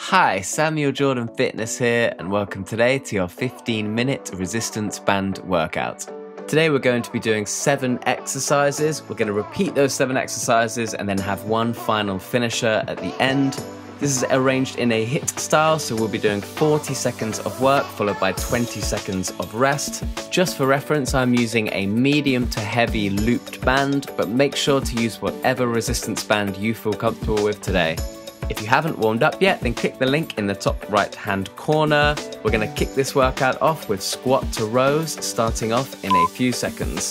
Hi, Samuel Jordan Fitness here, and welcome today to your 15-minute resistance band workout. Today we're going to be doing 7 exercises. We're going to repeat those 7 exercises and then have one final finisher at the end. This is arranged in a HIIT style, so we'll be doing 40 seconds of work followed by 20 seconds of rest. Just for reference, I'm using a medium to heavy looped band, but make sure to use whatever resistance band you feel comfortable with today. If you haven't warmed up yet, then click the link in the top right hand corner. We're going to kick this workout off with squat to rows, starting off in a few seconds.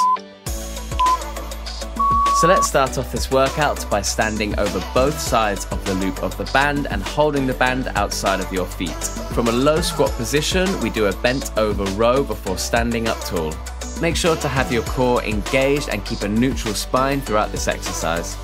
So let's start off this workout by standing over both sides of the loop of the band and holding the band outside of your feet. From a low squat position, we do a bent over row before standing up tall. Make sure to have your core engaged and keep a neutral spine throughout this exercise.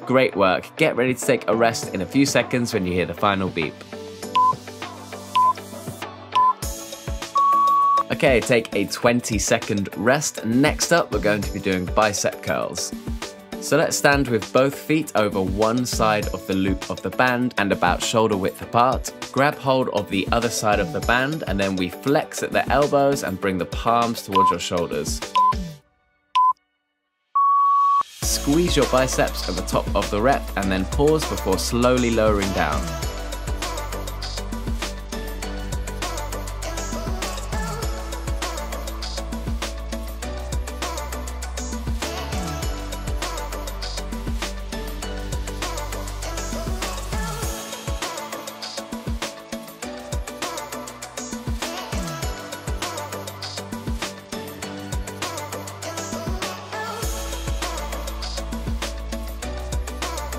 Great work. Get ready to take a rest in a few seconds when you hear the final beep. Okay, take a 20-second rest. Next up, we're going to be doing bicep curls. So let's stand with both feet over one side of the loop of the band and about shoulder width apart. Grab hold of the other side of the band and then we flex at the elbows and bring the palms towards your shoulders. Squeeze your biceps at the top of the rep and then pause before slowly lowering down.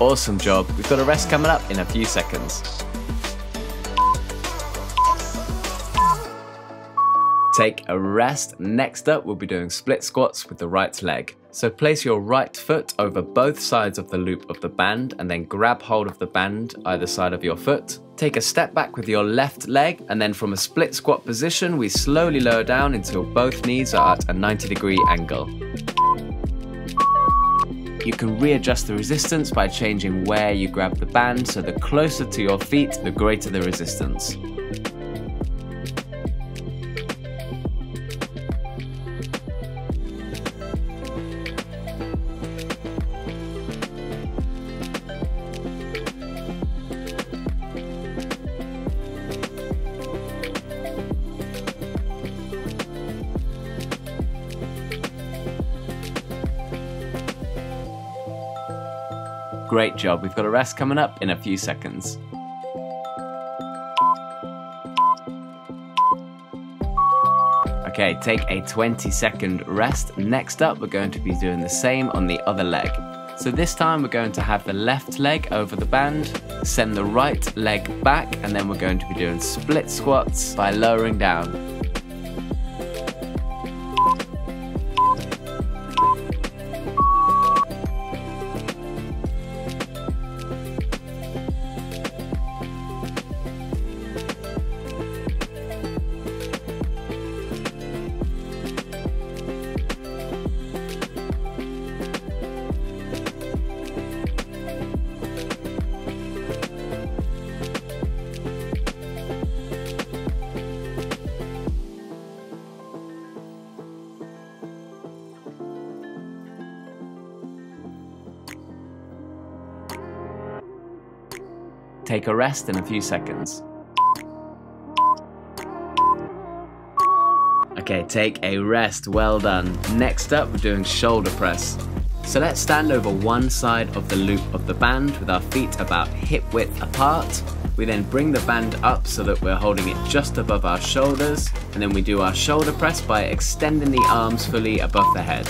Awesome job. We've got a rest coming up in a few seconds. Take a rest. Next up, we'll be doing split squats with the right leg. So place your right foot over both sides of the loop of the band and then grab hold of the band either side of your foot. Take a step back with your left leg and then from a split squat position, we slowly lower down until both knees are at a 90-degree angle. You can readjust the resistance by changing where you grab the band, so the closer to your feet, the greater the resistance. Great job. We've got a rest coming up in a few seconds. Okay, take a 20-second rest. Next up, we're going to be doing the same on the other leg. So this time we're going to have the left leg over the band, send the right leg back, and then we're going to be doing split squats by lowering down. Take a rest in a few seconds. Okay, take a rest, well done. Next up, we're doing shoulder press. So let's stand over one side of the loop of the band with our feet about hip width apart. We then bring the band up so that we're holding it just above our shoulders, and then we do our shoulder press by extending the arms fully above the head.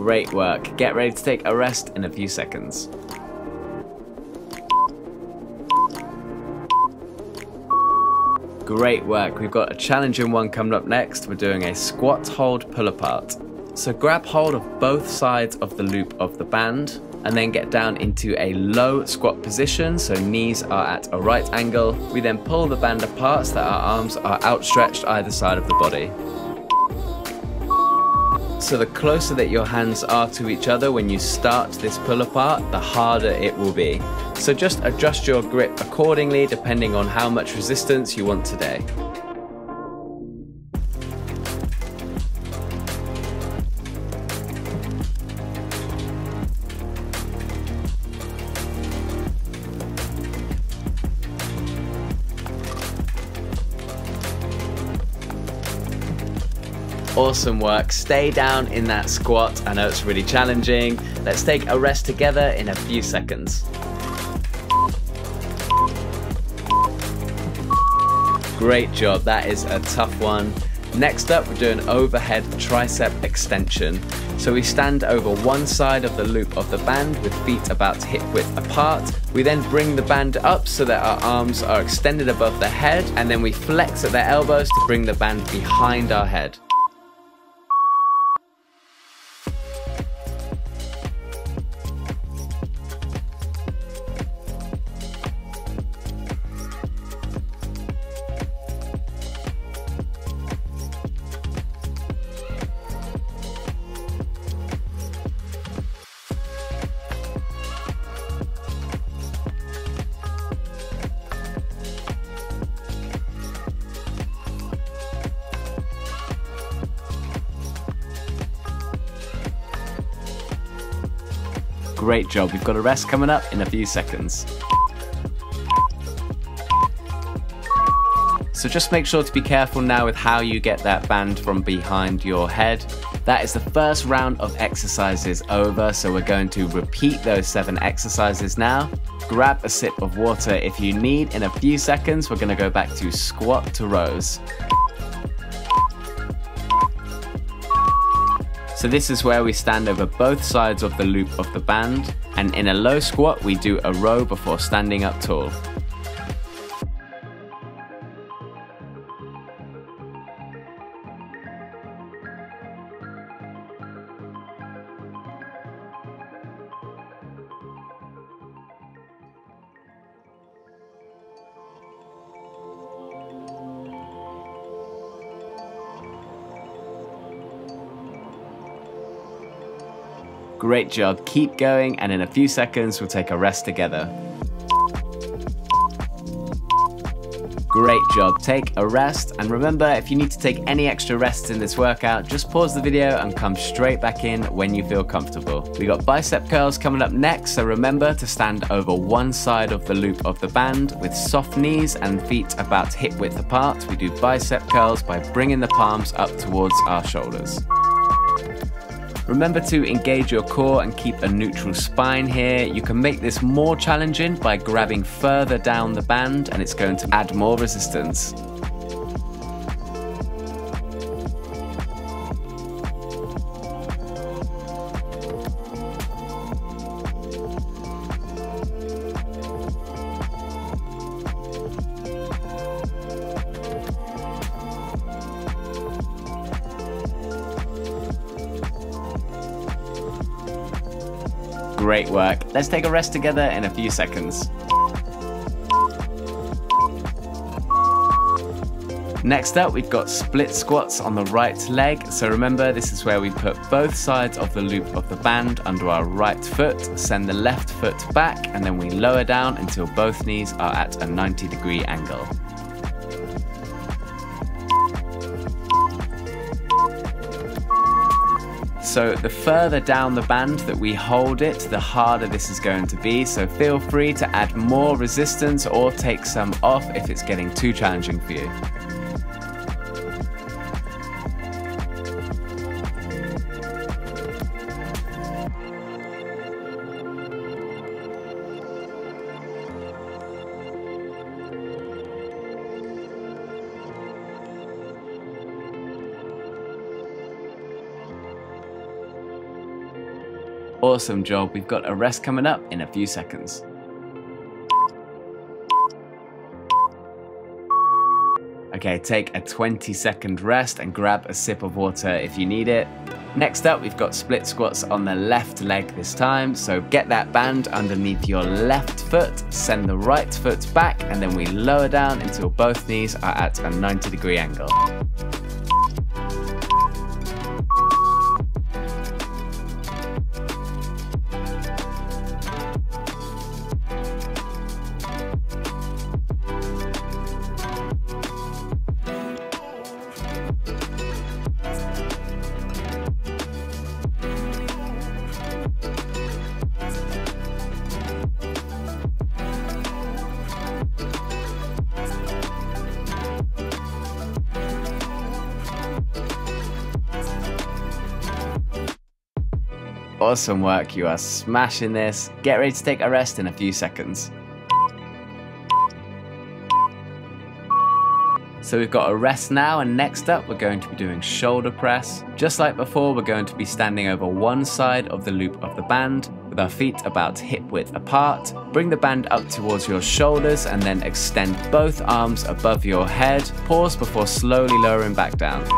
Great work. Get ready to take a rest in a few seconds. Great work. We've got a challenging one coming up next. We're doing a squat hold pull apart. So grab hold of both sides of the loop of the band and then get down into a low squat position, so knees are at a right angle. We then pull the band apart so that our arms are outstretched either side of the body. So the closer that your hands are to each other when you start this pull apart, the harder it will be. So just adjust your grip accordingly depending on how much resistance you want today. Awesome work. Stay down in that squat. I know it's really challenging. Let's take a rest together in a few seconds. Great job. That is a tough one. Next up, we're doing overhead tricep extension. So we stand over one side of the loop of the band with feet about hip width apart. We then bring the band up so that our arms are extended above the head, and then we flex at the elbows to bring the band behind our head. Great job. We've got a rest coming up in a few seconds. So just make sure to be careful now with how you get that band from behind your head. That is the first round of exercises over, so we're going to repeat those 7 exercises now. Grab a sip of water if you need. In a few seconds, we're going to go back to squat to rows. So this is where we stand over both sides of the loop of the band, and in a low squat we do a row before standing up tall. Great job, keep going, and in a few seconds we'll take a rest together. Great job, take a rest, and remember, if you need to take any extra rests in this workout, just pause the video and come straight back in when you feel comfortable. We got bicep curls coming up next, so remember to stand over one side of the loop of the band with soft knees and feet about hip width apart. We do bicep curls by bringing the palms up towards our shoulders. Remember to engage your core and keep a neutral spine here. You can make this more challenging by grabbing further down the band, and it's going to add more resistance. Great work. Let's take a rest together in a few seconds. Next up, we've got split squats on the right leg. So remember, this is where we put both sides of the loop of the band under our right foot, send the left foot back, and then we lower down until both knees are at a 90-degree angle. So the further down the band that we hold it, the harder this is going to be. So feel free to add more resistance or take some off if it's getting too challenging for you. Awesome job. We've got a rest coming up in a few seconds. Okay, take a 20-second rest and grab a sip of water if you need it. Next up, we've got split squats on the left leg this time. So get that band underneath your left foot, send the right foot back, and then we lower down until both knees are at a 90-degree angle. Awesome work, you are smashing this. Get ready to take a rest in a few seconds. So we've got a rest now, and next up we're going to be doing shoulder press. Just like before, we're going to be standing over one side of the loop of the band with our feet about hip width apart. Bring the band up towards your shoulders and then extend both arms above your head. Pause before slowly lowering back down.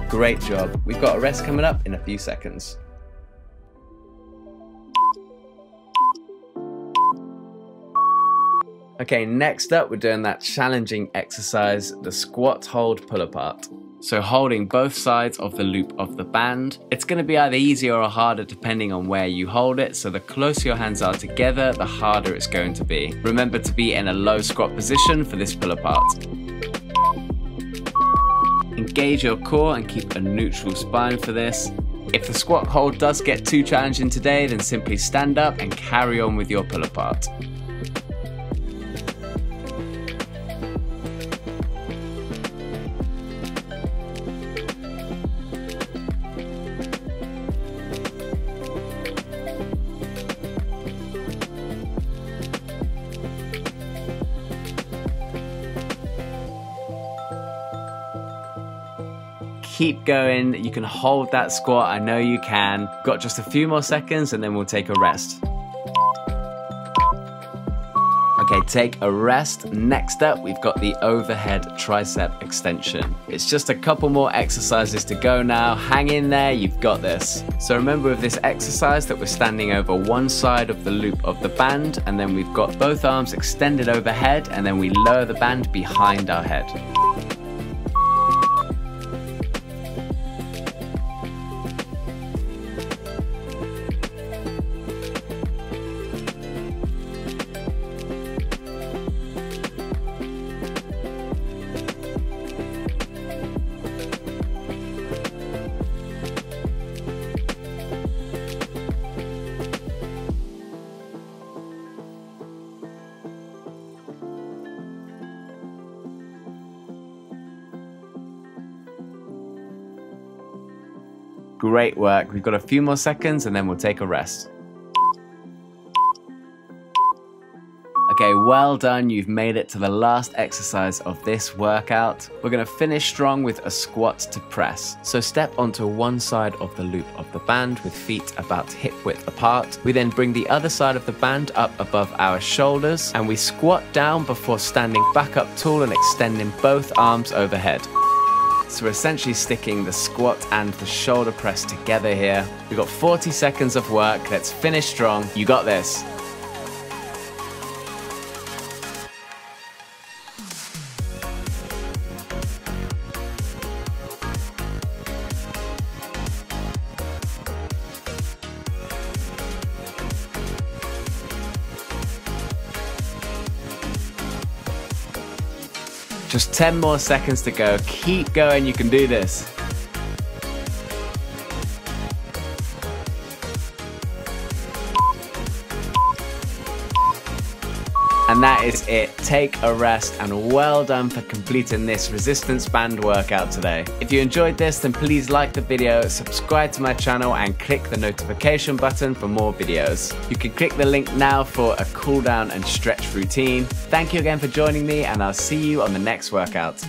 Great job. We've got a rest coming up in a few seconds. Okay, next up we're doing that challenging exercise, the squat hold pull apart. So holding both sides of the loop of the band. It's going to be either easier or harder depending on where you hold it, so the closer your hands are together, the harder it's going to be. Remember to be in a low squat position for this pull apart. Engage your core and keep a neutral spine for this. If the squat hold does get too challenging today, then simply stand up and carry on with your pull apart. Keep going, you can hold that squat, I know you can. Got just a few more seconds and then we'll take a rest. Okay, take a rest. Next up, we've got the overhead tricep extension. It's just a couple more exercises to go now. Hang in there, you've got this. So remember with this exercise that we're standing over one side of the loop of the band, and then we've got both arms extended overhead, and then we lower the band behind our head. Great work. We've got a few more seconds and then we'll take a rest. Okay, well done. You've made it to the last exercise of this workout. We're going to finish strong with a squat to press. So step onto one side of the loop of the band with feet about hip width apart. We then bring the other side of the band up above our shoulders and we squat down before standing back up tall and extending both arms overhead. So we're essentially sticking the squat and the shoulder press together here. We've got 40 seconds of work. Let's finish strong. You got this. Just 10 more seconds to go. Keep going, you can do this. And that is it. Take a rest, and well done for completing this resistance band workout today. If you enjoyed this, then please like the video, subscribe to my channel, and click the notification button for more videos. You can click the link now for a cool down and stretch routine. Thank you again for joining me, and I'll see you on the next workout.